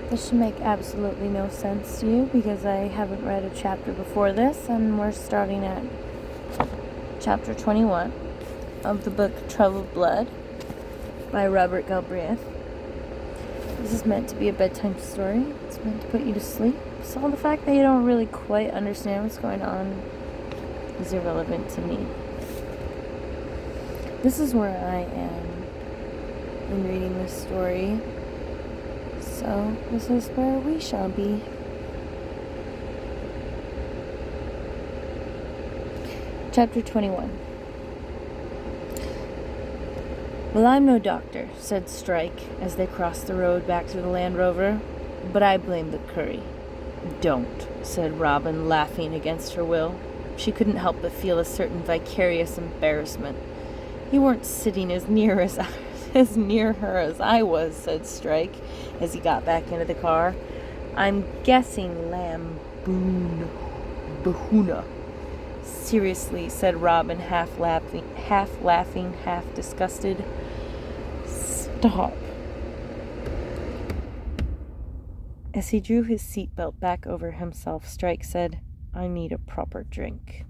This should make absolutely no sense to you because I haven't read a chapter before this, and we're starting at chapter 21 of the book Troubled Blood by Robert Galbraith. This is meant to be a bedtime story. It's meant to put you to sleep. So the fact that you don't really quite understand what's going on is irrelevant to me. This is where I am in reading this story. So this is where we shall be. Chapter 21. Well, I'm no doctor, said Strike as they crossed the road back to the Land Rover, but I blame the curry. Don't, said Robin, laughing against her will. She couldn't help but feel a certain vicarious embarrassment. You weren't sitting as near her as I was, said Strike, as he got back into the car. I'm guessing lamb bahuna. Seriously, said Robin, half laughing, half disgusted. Stop. As he drew his seatbelt back over himself, Strike said, I need a proper drink.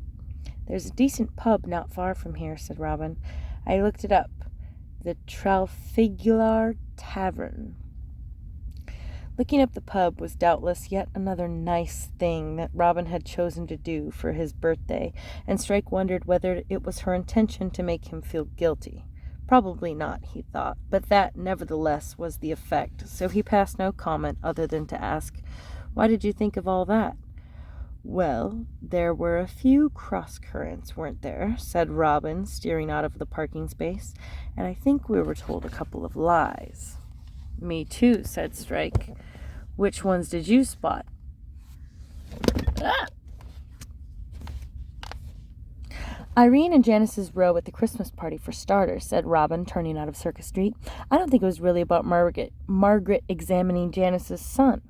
There's a decent pub not far from here, said Robin. I looked it up. The Trafigular Tavern. Looking up the pub was doubtless yet another nice thing that Robin had chosen to do for his birthday, and Strike wondered whether it was her intention to make him feel guilty. Probably not, he thought, but that, nevertheless, was the effect, so he passed no comment other than to ask, Why did you think of all that? Well, there were a few cross-currents, weren't there? Said Robin, steering out of the parking space, and I think we were told a couple of lies. Me too, said Strike. Which ones did you spot? Irene and Janice's row at the Christmas party for starters, said Robin, turning out of Circus Street. I don't think it was really about Margaret examining Janice's son.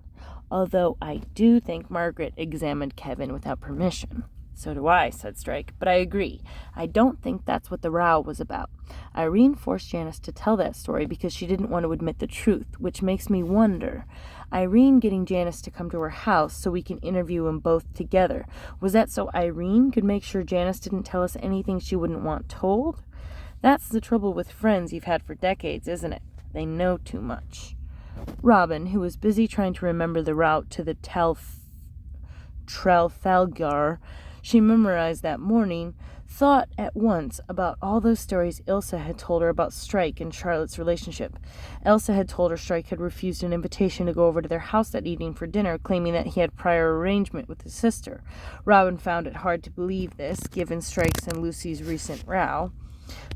Although I do think Margaret examined Kevin without permission. So do I, said Strike, but I agree. I don't think that's what the row was about. Irene forced Janice to tell that story because she didn't want to admit the truth, which makes me wonder. Irene getting Janice to come to her house so we can interview them both together. Was that so Irene could make sure Janice didn't tell us anything she wouldn't want told? That's the trouble with friends you've had for decades, isn't it? They know too much. Robin, who was busy trying to remember the route to the Trafalgar she memorized that morning, thought at once about all those stories Ilsa had told her about Strike and Charlotte's relationship. Elsa had told her Strike had refused an invitation to go over to their house that evening for dinner, claiming that he had prior arrangement with his sister. Robin found it hard to believe this, given Strike's and Lucy's recent row.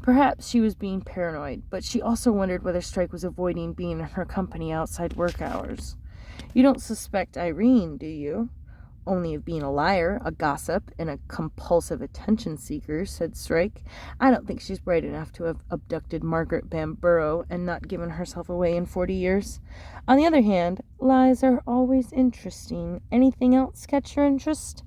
Perhaps she was being paranoid, but she also wondered whether Strike was avoiding being in her company outside work hours. You don't suspect Irene, do you? Only of being a liar, a gossip, and a compulsive attention seeker, said Strike. I don't think she's bright enough to have abducted Margaret Bamborough and not given herself away in 40 years. On the other hand, lies are always interesting. Anything else catch your interest?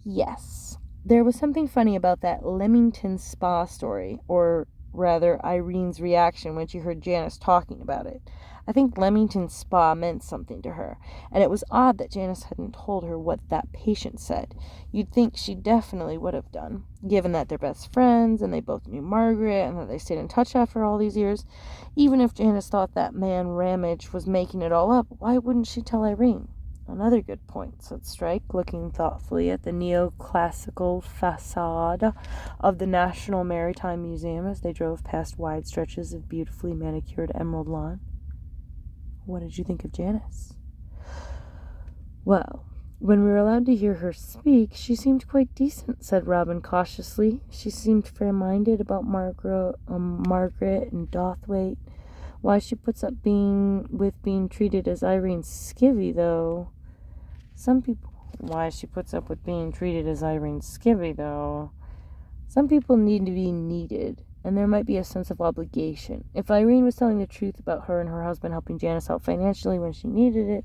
Yes. There was something funny about that Leamington Spa story, or rather Irene's reaction when she heard Janice talking about it. I think Leamington Spa meant something to her, and it was odd that Janice hadn't told her what that patient said. You'd think she definitely would have done, given that they're best friends, and they both knew Margaret, and that they stayed in touch after all these years. Even if Janice thought that man Ramage was making it all up, why wouldn't she tell Irene? Another good point, said Strike, looking thoughtfully at the neoclassical facade of the National Maritime Museum as they drove past wide stretches of beautifully manicured emerald lawn. What did you think of Janice? Well, when we were allowed to hear her speak, she seemed quite decent, said Robin cautiously. She seemed fair-minded about Margaret and Dothwaite. Why she puts up being treated as Irene's skivvy, though. Some people need to be needed, and there might be a sense of obligation. If Irene was telling the truth about her and her husband helping Janice out financially when she needed it.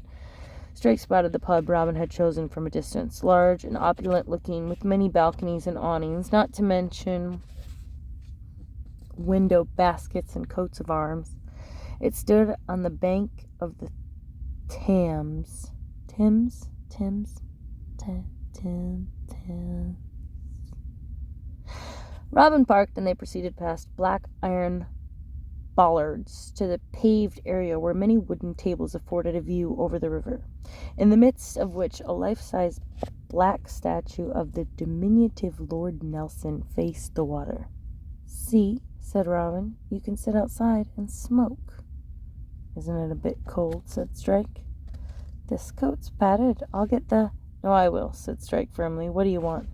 Strike spotted the pub Robin had chosen from a distance, large and opulent-looking, with many balconies and awnings, not to mention window baskets and coats of arms. It stood on the bank of the Tams. Tims? Tims? Tim. Robin parked, and they proceeded past black iron bollards to the paved area where many wooden tables afforded a view over the river, in the midst of which a life-size black statue of the diminutive Lord Nelson faced the water. "See," said Robin, "you can sit outside and smoke." "Isn't it a bit cold?" said Strike. "This coat's padded. I'll get the—" "No, I will," said Strike firmly. "What do you want?"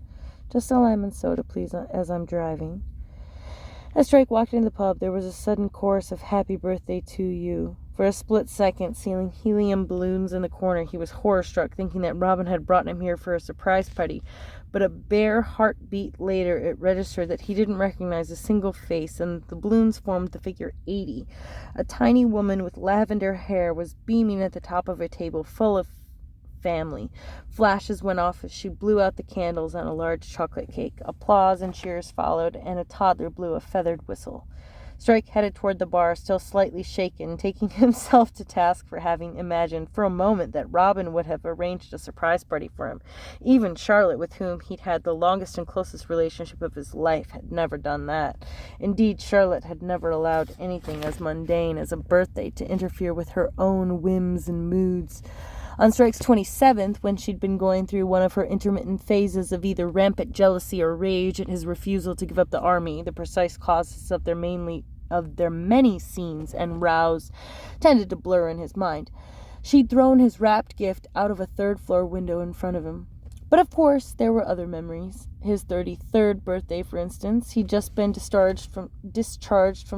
"Just a lemon soda, please, as I'm driving." As Strike walked into the pub, there was a sudden chorus of "Happy Birthday to You." For a split second, seeing helium balloons in the corner, he was horror-struck, thinking that Robin had brought him here for a surprise party. But a bare heartbeat later, it registered that he didn't recognize a single face, and the balloons formed the figure 80. A tiny woman with lavender hair was beaming at the top of a table full of family. Flashes went off as she blew out the candles on a large chocolate cake. Applause and cheers followed, and a toddler blew a feathered whistle. Strike headed toward the bar, still slightly shaken, taking himself to task for having imagined for a moment that Robin would have arranged a surprise party for him. Even Charlotte, with whom he'd had the longest and closest relationship of his life, had never done that. Indeed, Charlotte had never allowed anything as mundane as a birthday to interfere with her own whims and moods. On Strike's 27th, when she'd been going through one of her intermittent phases of either rampant jealousy or rage at his refusal to give up the army, the precise causes of their many scenes and rows tended to blur in his mind, she'd thrown his wrapped gift out of a third-floor window in front of him. But of course, there were other memories. His 33rd birthday, for instance. He'd just been discharged from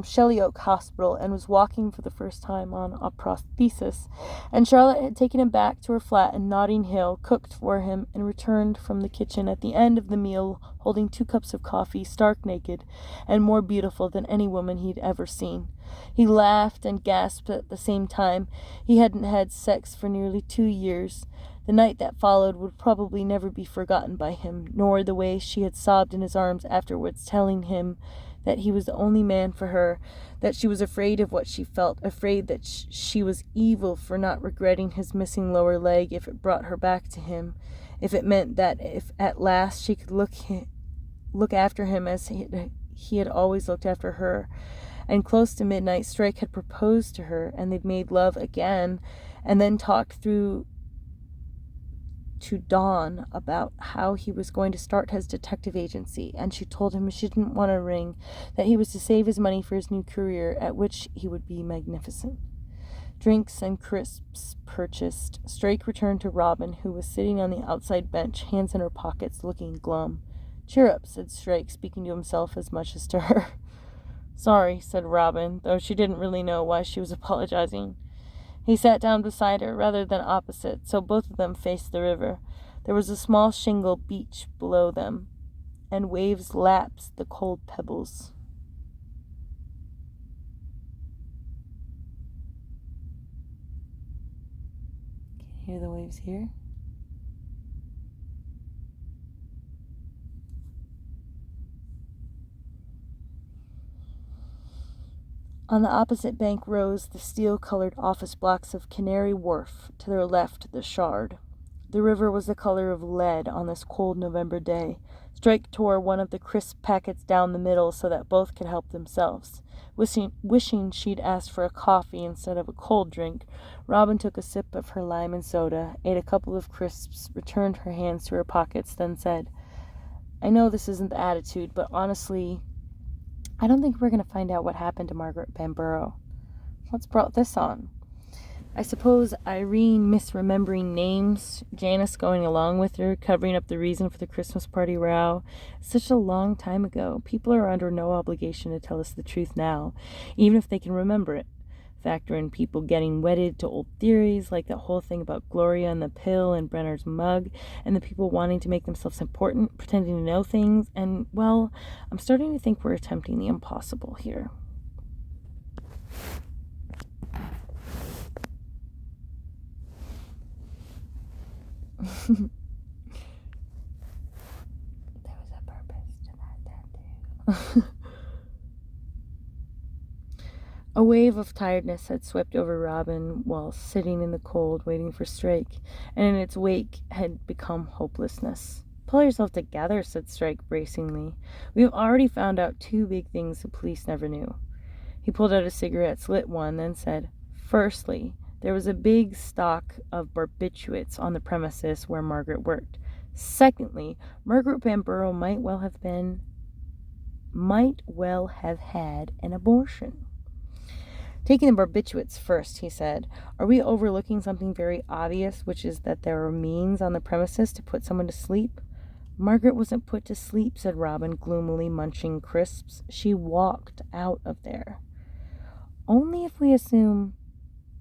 Shelley Oak Hospital and was walking for the first time on a prosthesis. And Charlotte had taken him back to her flat in Notting Hill, cooked for him, and returned from the kitchen at the end of the meal holding 2 cups of coffee, stark naked, and more beautiful than any woman he'd ever seen. He laughed and gasped at the same time. He hadn't had sex for nearly 2 years. The night that followed would probably never be forgotten by him, nor the way she had sobbed in his arms afterwards, telling him that he was the only man for her, that she was afraid of what she felt, afraid that she was evil for not regretting his missing lower leg if it brought her back to him, if it meant that if at last she could look after him as he had always looked after her. And close to midnight, Strike had proposed to her, and they'd made love again, and then talked through to Dawn about how he was going to start his detective agency, and she told him she didn't want a ring, that he was to save his money for his new career, at which he would be magnificent. Drinks and crisps purchased, Strake returned to Robin, who was sitting on the outside bench, hands in her pockets, looking glum. "Cheer up," said Strake, speaking to himself as much as to her. "Sorry," said Robin, though she didn't really know why she was apologizing. He sat down beside her rather than opposite, so both of them faced the river. There was a small shingle beach below them, and waves lapped the cold pebbles. Can you hear the waves here? On the opposite bank rose the steel-colored office blocks of Canary Wharf, to their left the Shard. The river was the color of lead on this cold November day. Strike tore one of the crisp packets down the middle so that both could help themselves. Wishing she'd asked for a coffee instead of a cold drink, Robin took a sip of her lime and soda, ate a couple of crisps, returned her hands to her pockets, then said, "I know this isn't the attitude, but honestly, I don't think we're going to find out what happened to Margaret Bamborough. What's brought this on? I suppose Irene misremembering names, Janice going along with her, covering up the reason for the Christmas party row. Such a long time ago. People are under no obligation to tell us the truth now, even if they can remember it. Factor in people getting wedded to old theories, like that whole thing about Gloria and the pill and Brenner's mug, and the people wanting to make themselves important, pretending to know things, and, well, I'm starting to think we're attempting the impossible here." There was a purpose to that tattoo. A wave of tiredness had swept over Robin while sitting in the cold waiting for Strike, and in its wake had become hopelessness. "Pull yourself together," said Strike bracingly. "We have already found out 2 big things the police never knew." He pulled out a cigarette, lit one, then said, "Firstly, there was a big stock of barbiturates on the premises where Margaret worked. Secondly, Margaret Bamborough might well have had an abortion." "Taking the barbiturates first," he said, "are we overlooking something very obvious, which is that there are means on the premises to put someone to sleep?" "Margaret wasn't put to sleep," said Robin, gloomily munching crisps. "She walked out of there." "Only if we assume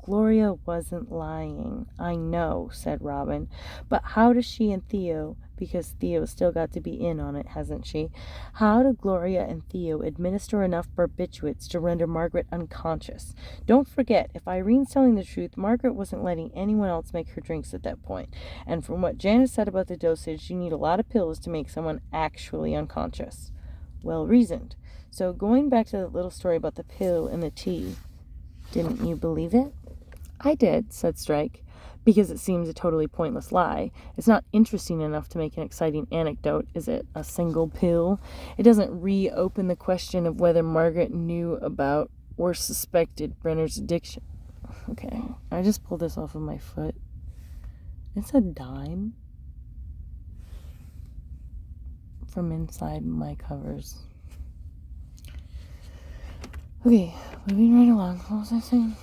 Gloria wasn't lying." "I know," said Robin, "but how does she and Theo, because Theo's still got to be in on it, hasn't she? How do Gloria and Theo administer enough barbiturates to render Margaret unconscious? Don't forget, if Irene's telling the truth, Margaret wasn't letting anyone else make her drinks at that point. And from what Janice said about the dosage, you need a lot of pills to make someone actually unconscious." "Well reasoned. So going back to that little story about the pill and the tea, didn't you believe it?" "I did," said Strike, "because it seems a totally pointless lie. It's not interesting enough to make an exciting anecdote, is it? A single pill. It doesn't reopen the question of whether Margaret knew about or suspected Brenner's addiction." Okay, I just pulled this off of my foot. It's a dime from inside my covers. Okay, moving right along. What was I saying?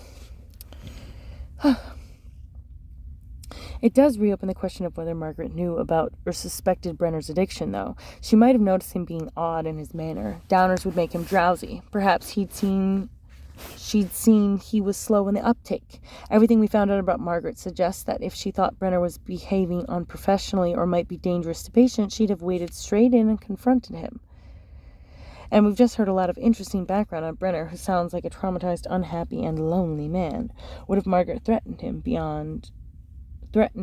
It does reopen the question of whether Margaret knew about or suspected Brenner's addiction, though. She might have noticed him being odd in his manner. Downers would make him drowsy. Perhaps she'd seen he was slow in the uptake. Everything we found out about Margaret suggests that if she thought Brenner was behaving unprofessionally or might be dangerous to patients, she'd have waded straight in and confronted him. And we've just heard a lot of interesting background on Brenner, who sounds like a traumatized, unhappy, and lonely man. What if Margaret threatened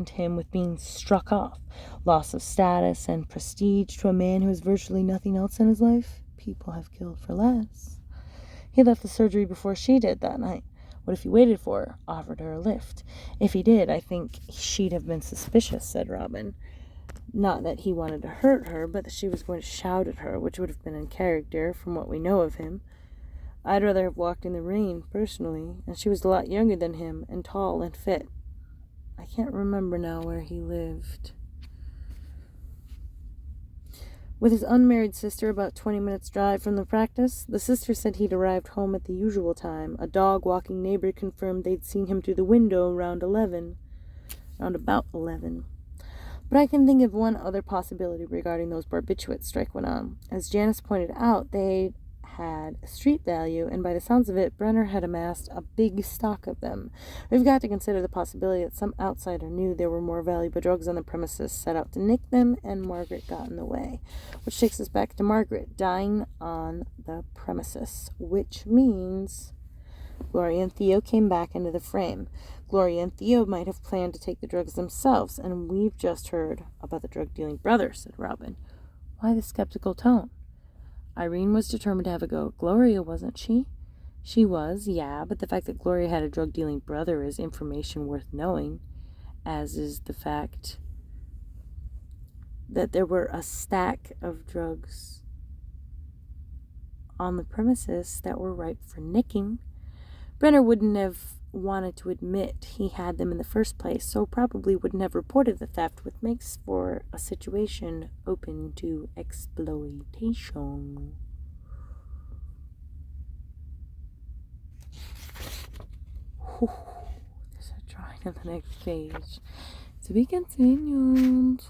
him with being struck off, loss of status and prestige to a man who has virtually nothing else in his life? People have killed for less. He left the surgery before she did that night. What if he waited for her, offered her a lift? If he did, I think she'd have been suspicious, said Robin. Not that he wanted to hurt her, but that she was going to shout at her, which would have been in character from what we know of him. I'd rather have walked in the rain, personally, and she was a lot younger than him, and tall and fit. I can't remember now where he lived. With his unmarried sister about 20 minutes' drive from the practice, the sister said he'd arrived home at the usual time. A dog-walking neighbor confirmed they'd seen him through the window around about 11. But I can think of one other possibility regarding those barbiturates, Strike went on. As Janice pointed out, they had street value, and by the sounds of it, Brenner had amassed a big stock of them. We've got to consider the possibility that some outsider knew there were more valuable drugs on the premises, set out to nick them, and Margaret got in the way. Which takes us back to Margaret dying on the premises, which means Gloria and Theo came back into the frame. Gloria and Theo might have planned to take the drugs themselves, and we've just heard about the drug-dealing brother, said Robin. Why the skeptical tone? Irene was determined to have a go. Gloria, wasn't she? She was, yeah, but the fact that Gloria had a drug-dealing brother is information worth knowing, as is the fact that there were a stack of drugs on the premises that were ripe for nicking. Brenner wouldn't have wanted to admit he had them in the first place, so probably wouldn't have reported the theft, which makes for a situation open to exploitation. There's a drawing on the next page. To be continued.